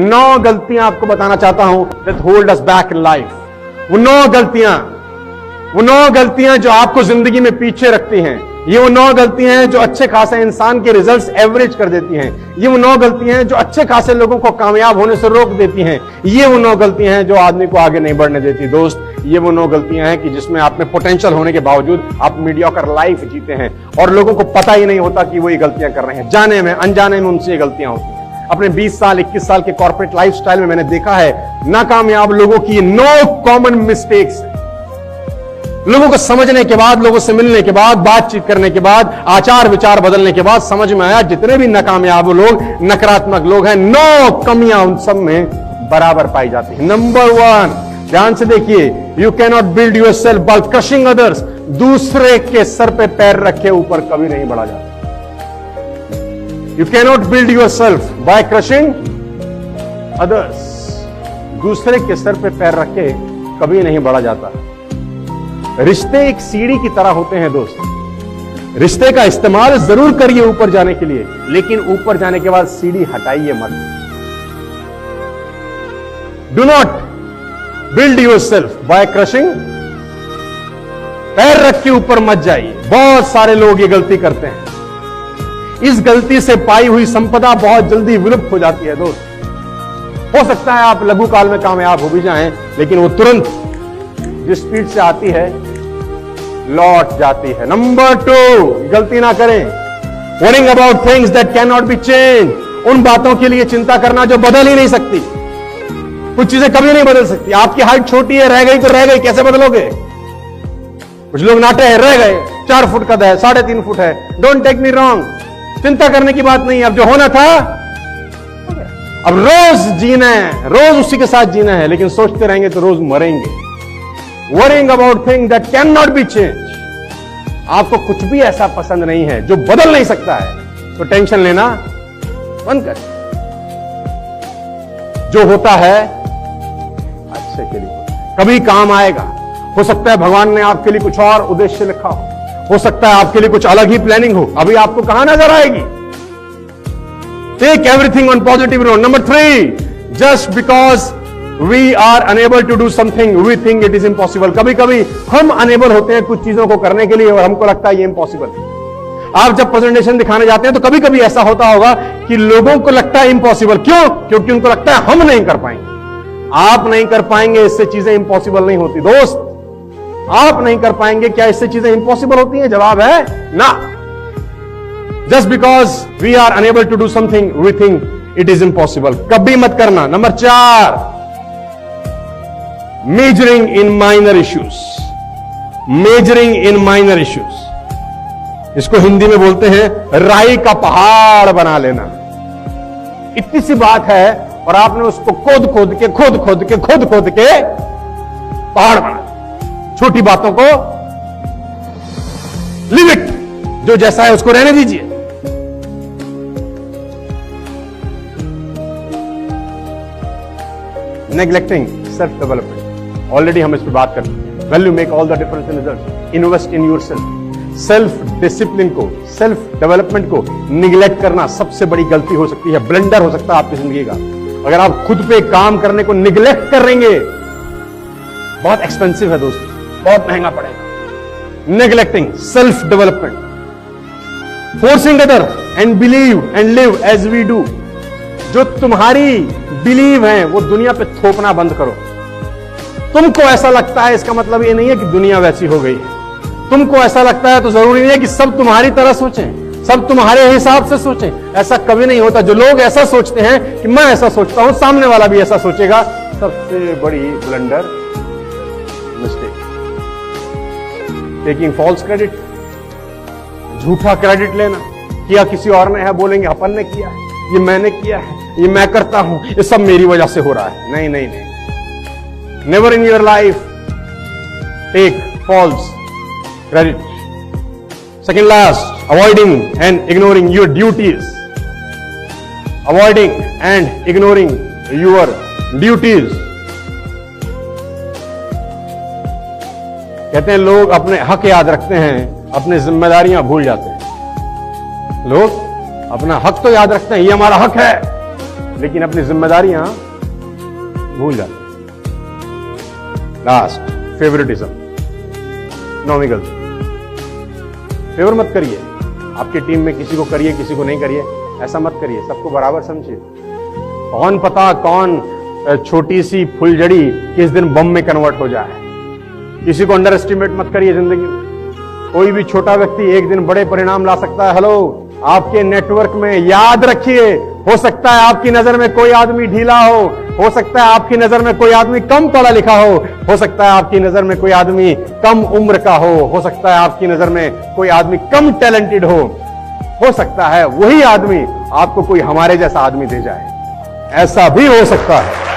9 गलतियां आपको बताना चाहता हूं that hold us back in life। वो 9 गलतियां जो आपको जिंदगी में पीछे रखती हैं। ये वो 9 गलतियां हैं जो अच्छे खासे इंसान के रिजल्ट्स एवरेज कर देती हैं। ये वो 9 गलतियां हैं जो अच्छे खासे लोगों को कामयाब होने से रोक देती हैं। ये वो 9 गलतियां हैं जो आदमी को आगे नहीं बढ़ने देती। दोस्त, ये वो 9 गलतियां हैं कि जिसमें आप में पोटेंशियल होने के बावजूद आप मीडियोकर लाइफ जीते हैं और लोगों को पता ही नहीं होता कि वो ये गलतियां कर रहे हैं। जाने में अनजाने में उनसे ये गलतियां होती हैं। अपने 20 साल 21 साल के कॉर्पोरेट लाइफस्टाइल में मैंने देखा है नाकामयाब लोगों की ये 9 कॉमन मिस्टेक्स। लोगों को समझने के बाद, लोगों से मिलने के बाद, बातचीत करने के बाद, आचार विचार बदलने के बाद समझ में आया जितने भी नाकामयाब लोग, नकारात्मक लोग हैं, 9 कमियां उन सब में बराबर पाई जाती है। नंबर 1, ध्यान से देखिए, you can not build yourself by crushing others. दूसरे के सर पे पैर रखे ऊपर कभी नहीं बढ़ा जाता। You can not build yourself by crushing others. दूसरे के सर पे पैर रखे कभी नहीं बढ़ा जाता। रिश्ते एक सीढ़ी की तरह होते हैं दोस्त। रिश्ते का इस्तेमाल जरूर करिए ऊपर जाने के लिए, लेकिन ऊपर जाने के बाद सीढ़ी हटाइए मत। Do not build yourself by crushing. पैर रख के ऊपर मत जाइए। बहुत सारे लोग ये गलती करते हैं। इस गलती से पाई हुई संपदा बहुत जल्दी विलुप्त हो जाती है दोस्त। हो सकता है आप लघु काल में कामयाब हो भी जाएं, लेकिन वो तुरंत जिस स्पीड से आती है लौट जाती है। नंबर 2, गलती ना करें, worrying about things that can not be change. उन बातों के लिए चिंता करना जो बदल ही नहीं सकती। कुछ चीजें कभी नहीं बदल सकती। आपकी हाइट छोटी है, रह गई तो रह गई, कैसे बदलोगे? कुछ लोग नाटे हैं, रह गए, 4 फुट कद है, 3.5 फुट है। डोंट टेक मी रॉन्ग, चिंता करने की बात नहीं। अब जो होना था, अब रोज जीना है, रोज उसी के साथ जीना है, लेकिन सोचते रहेंगे तो रोज मरेंगे। Worrying about things that cannot be changed। आपको कुछ भी ऐसा पसंद नहीं है जो बदल नहीं सकता है, तो टेंशन लेना बंद कर। जो होता है अच्छे के लिए, कभी काम आएगा। हो सकता है भगवान ने आपके लिए कुछ और उद्देश्य लिखा हो सकता है आपके लिए कुछ अलग ही प्लानिंग हो, अभी आपको कहां नजर आएगी। Take everything on positive note. Number 3, just because We are unable to do something, we think it is impossible। कभी कभी हम अनेबल होते हैं कुछ चीजों को करने के लिए और हमको लगता है ये इम्पॉसिबल। आप जब प्रेजेंटेशन दिखाने जाते हैं तो कभी कभी ऐसा होता होगा कि लोगों को लगता है इम्पॉसिबल। क्यों? क्योंकि उनको लगता है हम नहीं कर पाएंगे। आप नहीं कर पाएंगे, इससे चीजें इम्पॉसिबल नहीं होती दोस्त। आप नहीं कर पाएंगे, क्या इससे चीजें इम्पॉसिबल होती हैं? जवाब है ना। Just because we are unable to do something we think it is impossible, कभी मत करना। Number 4, measuring in minor issues. Measuring in minor issues, इसको हिंदी में बोलते हैं राई का पहाड़ बना लेना। इतनी सी बात है और आपने उसको खोद खोद के पहाड़ बना। छोटी बातों को लिव इट, जो जैसा है उसको रहने दीजिए। नेग्लेक्टिंग सेल्फ डेवलपमेंट, ऑलरेडी हम इस पर बात कर चुके हैं। Value make all the difference in result. Invest in your self. Self discipline को, सेल्फ डेवलपमेंट को निगलेक्ट करना सबसे बड़ी गलती हो सकती है, ब्लंडर हो सकता है आपकी जिंदगी का। अगर आप खुद पे काम करने को निगलेक्ट करेंगे, बहुत एक्सपेंसिव है दोस्तों, बहुत महंगा पड़ेगा। Neglecting self development. Forcing other and believe and live as we do. जो तुम्हारी बिलीव है वो दुनिया पे थोपना बंद करो। तुमको ऐसा लगता है, इसका मतलब ये नहीं है कि दुनिया वैसी हो गई है। तुमको ऐसा लगता है तो जरूरी नहीं है कि सब तुम्हारी तरह सोचें, सब तुम्हारे हिसाब से सोचें। ऐसा कभी नहीं होता। जो लोग ऐसा सोचते हैं कि मैं ऐसा सोचता हूं, सामने वाला भी ऐसा सोचेगा, सबसे बड़ी blunder, mistake. Taking false credit, झूठा क्रेडिट लेना। किया किसी और ने है, बोलेंगे अपन ने किया है, ये मैंने किया है, ये मैं करता हूं, ये सब मेरी वजह से हो रहा है। नहीं नहीं नहीं, never in your life take false credit. Second last, avoiding and ignoring your duties. Avoiding and ignoring your duties. कहते हैं लोग अपने हक याद रखते हैं, अपनी जिम्मेदारियां भूल जाते हैं। लोग अपना हक तो याद रखते हैं, ये हमारा हक है, लेकिन अपनी जिम्मेदारियां भूल जाते हैं। लास्ट, फेवरेटिज्म, 9वीं गलती। फेवर मत करिए, आपकी टीम में किसी को करिए किसी को नहीं करिए, ऐसा मत करिए, सबको बराबर समझिए। कौन पता कौन छोटी सी फुलझड़ी किस दिन बम में कन्वर्ट हो जाए। किसी को अंडर एस्टिमेट मत करिए जिंदगी में। कोई भी छोटा व्यक्ति एक दिन बड़े परिणाम ला सकता है। हेलो, आपके नेटवर्क में याद रखिए, हो सकता है आपकी नजर में कोई आदमी ढीला हो सकता है आपकी नजर में कोई आदमी कम पढ़ा लिखा हो सकता है आपकी नजर में कोई आदमी कम उम्र का हो सकता है आपकी नजर में कोई आदमी कम टैलेंटेड हो सकता है वही आदमी आपको कोई हमारे जैसा आदमी दे जाए, ऐसा भी हो सकता है।